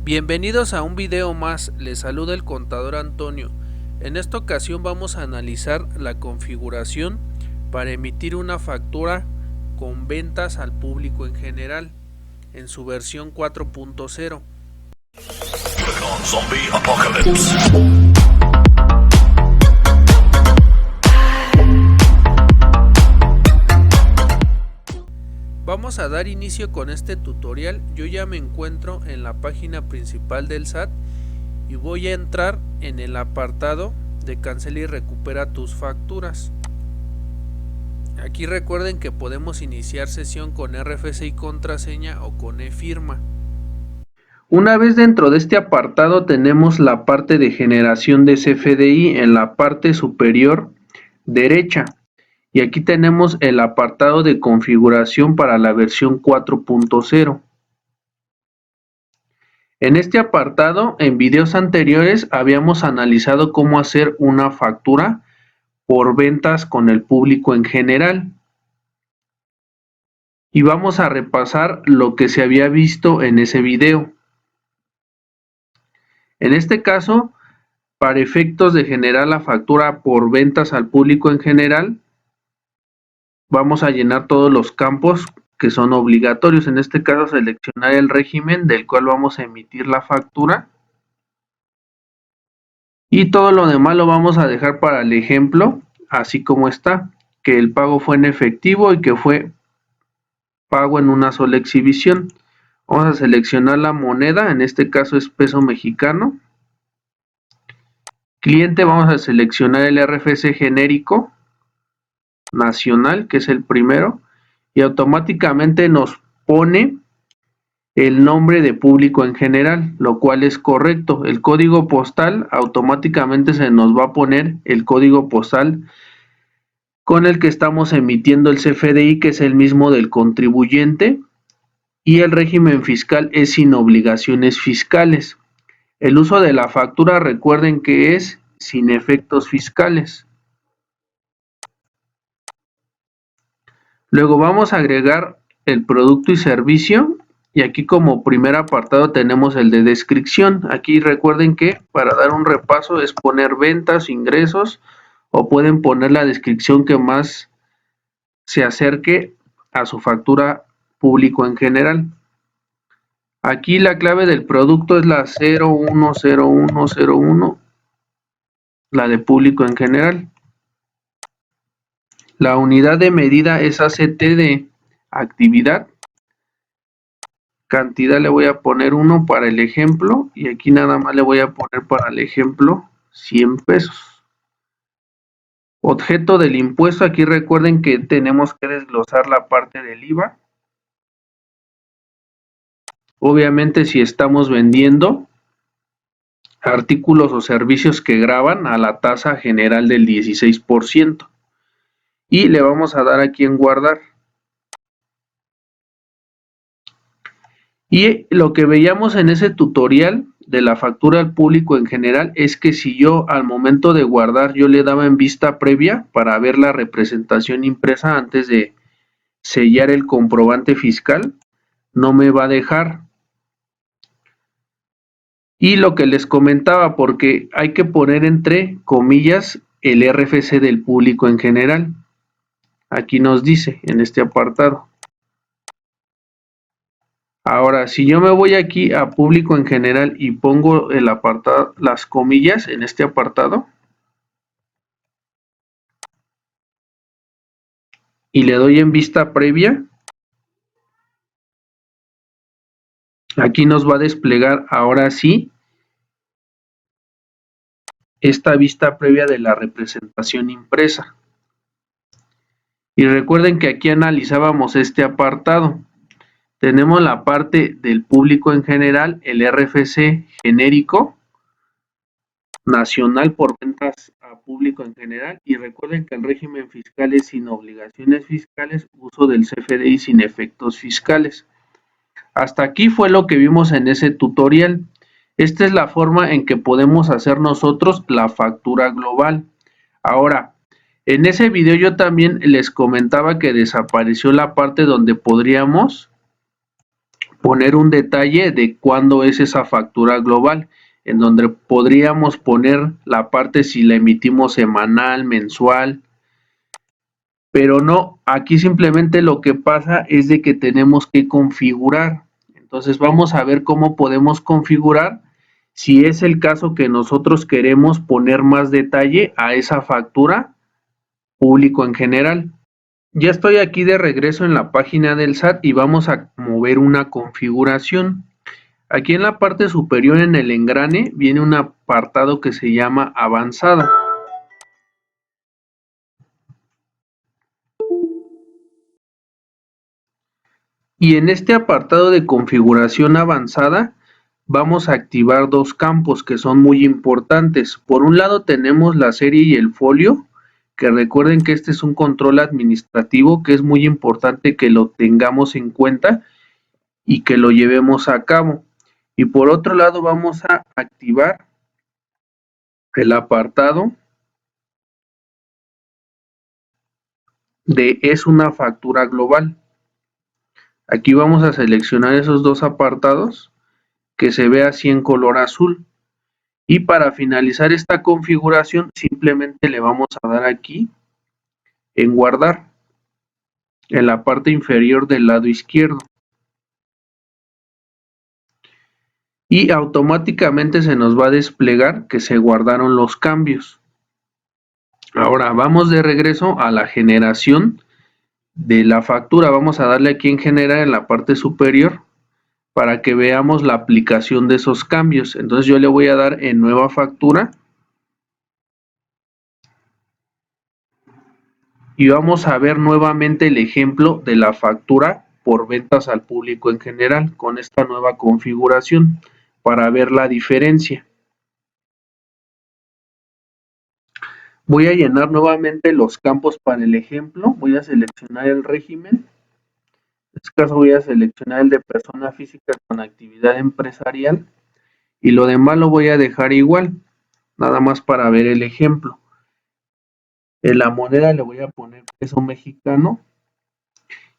Bienvenidos a un video más, les saluda el contador Antonio. En esta ocasión vamos a analizar la configuración para emitir una factura con ventas al público en general, en su versión 4.0. Vamos a dar inicio con este tutorial. Yo ya me encuentro en la página principal del SAT y voy a entrar en el apartado de cancela y recupera tus facturas. Aquí recuerden que podemos iniciar sesión con RFC y contraseña o con e-firma. Una vez dentro de este apartado tenemos la parte de generación de CFDI en la parte superior derecha. Y aquí tenemos el apartado de configuración para la versión 4.0. En este apartado, en videos anteriores, habíamos analizado cómo hacer una factura por ventas con el público en general. Y vamos a repasar lo que se había visto en ese video. En este caso, para efectos de generar la factura por ventas al público en general, vamos a llenar todos los campos que son obligatorios. En este caso, seleccionar el régimen del cual vamos a emitir la factura. Y todo lo demás lo vamos a dejar para el ejemplo, así como está, que el pago fue en efectivo y que fue pago en una sola exhibición. Vamos a seleccionar la moneda, en este caso es peso mexicano. Cliente, vamos a seleccionar el RFC genérico nacional, que es el primero, y automáticamente nos pone el nombre de público en general, lo cual es correcto. El código postal, automáticamente se nos va a poner el código postal con el que estamos emitiendo el CFDI, que es el mismo del contribuyente, y el régimen fiscal es sin obligaciones fiscales. El uso de la factura, recuerden que es sin efectos fiscales. Luego vamos a agregar el producto y servicio, y aquí como primer apartado tenemos el de descripción. Aquí recuerden que para dar un repaso es poner ventas, ingresos, o pueden poner la descripción que más se acerque a su factura público en general. Aquí la clave del producto es la 010101, la de público en general. La unidad de medida es ACT de actividad. Cantidad le voy a poner 1 para el ejemplo, y aquí nada más le voy a poner para el ejemplo 100 pesos. Objeto del impuesto, aquí recuerden que tenemos que desglosar la parte del IVA. Obviamente si estamos vendiendo artículos o servicios que gravan a la tasa general del 16%. Y le vamos a dar aquí en guardar. Y lo que veíamos en ese tutorial de la factura al público en general es que si yo al momento de guardar yo le daba en vista previa para ver la representación impresa antes de sellar el comprobante fiscal, no me va a dejar. Y lo que les comentaba, porque hay que poner entre comillas el RFC del público en general. Aquí nos dice en este apartado. Ahora, si yo me voy aquí a público en general y pongo el apartado, las comillas en este apartado, y le doy en vista previa, aquí nos va a desplegar ahora sí esta vista previa de la representación impresa. Y recuerden que aquí analizábamos este apartado. Tenemos la parte del público en general, el RFC genérico nacional por ventas a público en general, y recuerden que el régimen fiscal es sin obligaciones fiscales, uso del CFDI sin efectos fiscales. Hasta aquí fue lo que vimos en ese tutorial. Esta es la forma en que podemos hacer nosotros la factura global. Ahora, en ese video yo también les comentaba que desapareció la parte donde podríamos poner un detalle de cuándo es esa factura global, en donde podríamos poner la parte si la emitimos semanal, mensual, pero no, aquí simplemente lo que pasa es de que tenemos que configurar. Entonces vamos a ver cómo podemos configurar si es el caso que nosotros queremos poner más detalle a esa factura público en general. Ya estoy aquí de regreso en la página del SAT y vamos a mover una configuración. Aquí en la parte superior en el engrane viene un apartado que se llama avanzada. Y en este apartado de configuración avanzada vamos a activar dos campos que son muy importantes. Por un lado tenemos la serie y el folio, que recuerden que este es un control administrativo que es muy importante que lo tengamos en cuenta y que lo llevemos a cabo. Y por otro lado vamos a activar el apartado de es una factura global. Aquí vamos a seleccionar esos dos apartados que se ve así en color azul. Y para finalizar esta configuración simplemente le vamos a dar aquí en guardar en la parte inferior del lado izquierdo. Y automáticamente se nos va a desplegar que se guardaron los cambios. Ahora vamos de regreso a la generación de la factura. Vamos a darle aquí en generar en la parte superior para que veamos la aplicación de esos cambios. Entonces yo le voy a dar en nueva factura y vamos a ver nuevamente el ejemplo de la factura por ventas al público en general con esta nueva configuración para ver la diferencia. Voy a llenar nuevamente los campos para el ejemplo. Voy a seleccionar el régimen. En este caso voy a seleccionar el de persona física con actividad empresarial y lo demás lo voy a dejar igual, nada más para ver el ejemplo. En la moneda le voy a poner peso mexicano.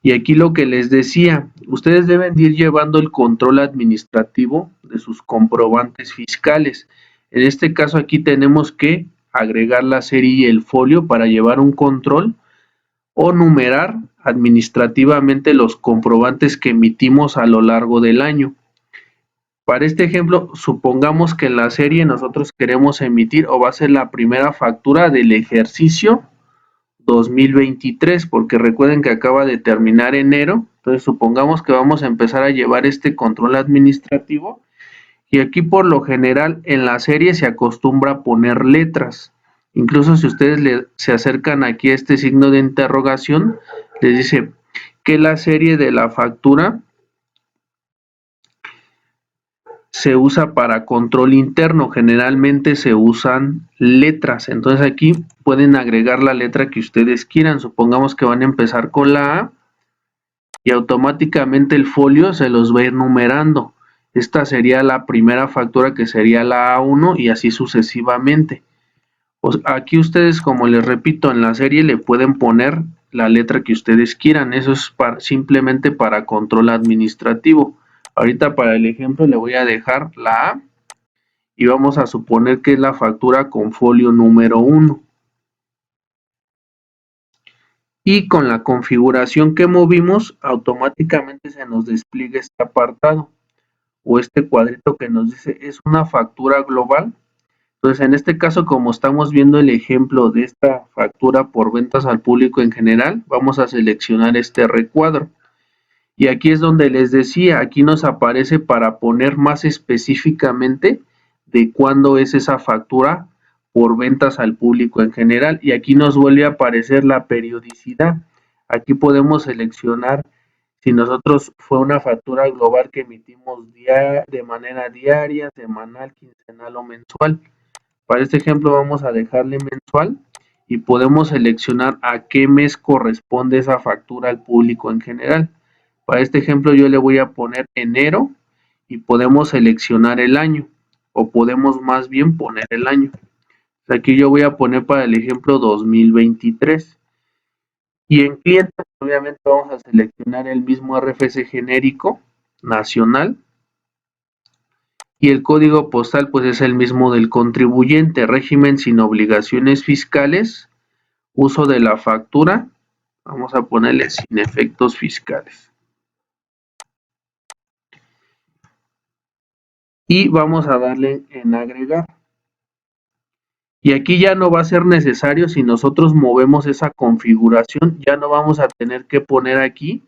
Y aquí lo que les decía, ustedes deben de ir llevando el control administrativo de sus comprobantes fiscales. En este caso aquí tenemos que agregar la serie y el folio para llevar un control o numerar administrativamente los comprobantes que emitimos a lo largo del año. Para este ejemplo, supongamos que en la serie nosotros queremos emitir o va a ser la primera factura del ejercicio 2023, porque recuerden que acaba de terminar enero, entonces supongamos que vamos a empezar a llevar este control administrativo y aquí por lo general en la serie se acostumbra a poner letras, incluso si ustedes se acercan aquí a este signo de interrogación, les dice que la serie de la factura se usa para control interno, generalmente se usan letras, entonces aquí pueden agregar la letra que ustedes quieran, supongamos que van a empezar con la A y automáticamente el folio se los va a ir numerando, esta sería la primera factura que sería la A1 y así sucesivamente. Pues aquí ustedes, como les repito, en la serie le pueden poner la letra que ustedes quieran, eso es simplemente para control administrativo. Ahorita para el ejemplo le voy a dejar la A y vamos a suponer que es la factura con folio número 1. Y con la configuración que movimos, automáticamente se nos despliega este apartado o este cuadrito que nos dice es una factura global. Entonces, en este caso, como estamos viendo el ejemplo de esta factura por ventas al público en general, vamos a seleccionar este recuadro. Y aquí es donde les decía, aquí nos aparece para poner más específicamente de cuándo es esa factura por ventas al público en general. Y aquí nos vuelve a aparecer la periodicidad. Aquí podemos seleccionar si nosotros fue una factura global que emitimos de manera diaria, semanal, quincenal o mensual. Para este ejemplo vamos a dejarle mensual y podemos seleccionar a qué mes corresponde esa factura al público en general. Para este ejemplo yo le voy a poner enero y podemos seleccionar el año o podemos más bien poner el año. Aquí yo voy a poner para el ejemplo 2023. Y en clientes obviamente vamos a seleccionar el mismo RFC genérico nacional. Y el código postal pues es el mismo del contribuyente, régimen sin obligaciones fiscales, uso de la factura, vamos a ponerle sin efectos fiscales. Y vamos a darle en agregar. Y aquí ya no va a ser necesario, si nosotros movemos esa configuración, ya no vamos a tener que poner aquí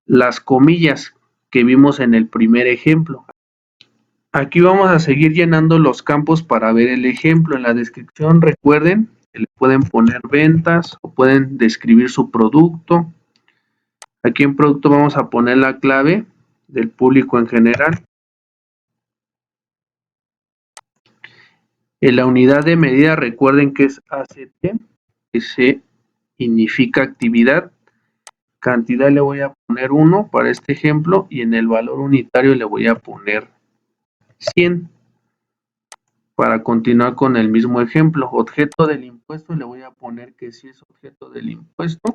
las comillas que vimos en el primer ejemplo. Aquí vamos a seguir llenando los campos para ver el ejemplo. En la descripción recuerden que le pueden poner ventas o pueden describir su producto. Aquí en producto vamos a poner la clave del público en general. En la unidad de medida recuerden que es ACT, que significa actividad. Cantidad le voy a poner 1 para este ejemplo y en el valor unitario le voy a poner 100. Para continuar con el mismo ejemplo, objeto del impuesto le voy a poner que sí es objeto del impuesto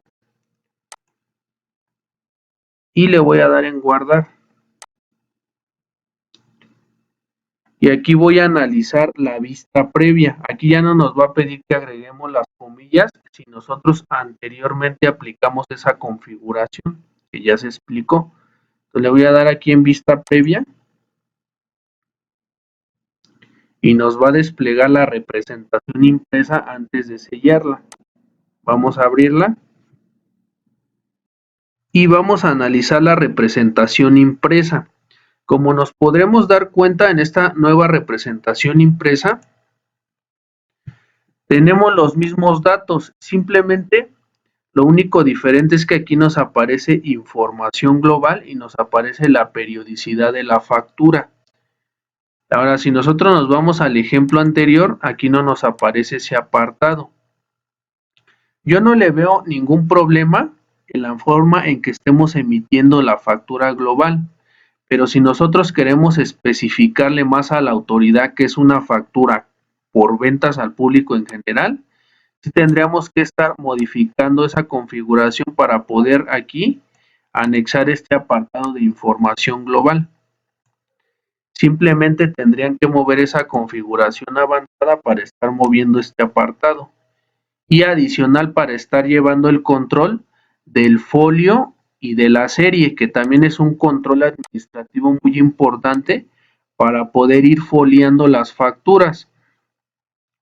y le voy a dar en guardar. Y aquí voy a analizar la vista previa. Aquí ya no nos va a pedir que agreguemos las comillas si nosotros anteriormente aplicamos esa configuración que ya se explicó. Entonces le voy a dar aquí en vista previa y nos va a desplegar la representación impresa antes de sellarla. Vamos a abrirla y vamos a analizar la representación impresa. Como nos podremos dar cuenta en esta nueva representación impresa, tenemos los mismos datos, simplemente lo único diferente es que aquí nos aparece información global y nos aparece la periodicidad de la factura. Ahora, si nosotros nos vamos al ejemplo anterior, aquí no nos aparece ese apartado. Yo no le veo ningún problema en la forma en que estemos emitiendo la factura global, pero si nosotros queremos especificarle más a la autoridad que es una factura por ventas al público en general, sí tendríamos que estar modificando esa configuración para poder aquí anexar este apartado de información global. Simplemente tendrían que mover esa configuración avanzada para estar moviendo este apartado. Y adicional para estar llevando el control del folio y de la serie, que también es un control administrativo muy importante para poder ir foliando las facturas.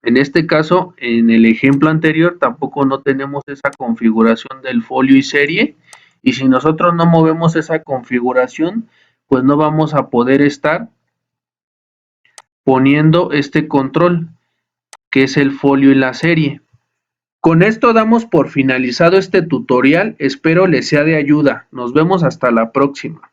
En este caso, en el ejemplo anterior, tampoco no tenemos esa configuración del folio y serie, y si nosotros no movemos esa configuración, pues no vamos a poder estar poniendo este control, que es el folio y la serie. Con esto damos por finalizado este tutorial, espero les sea de ayuda. Nos vemos hasta la próxima.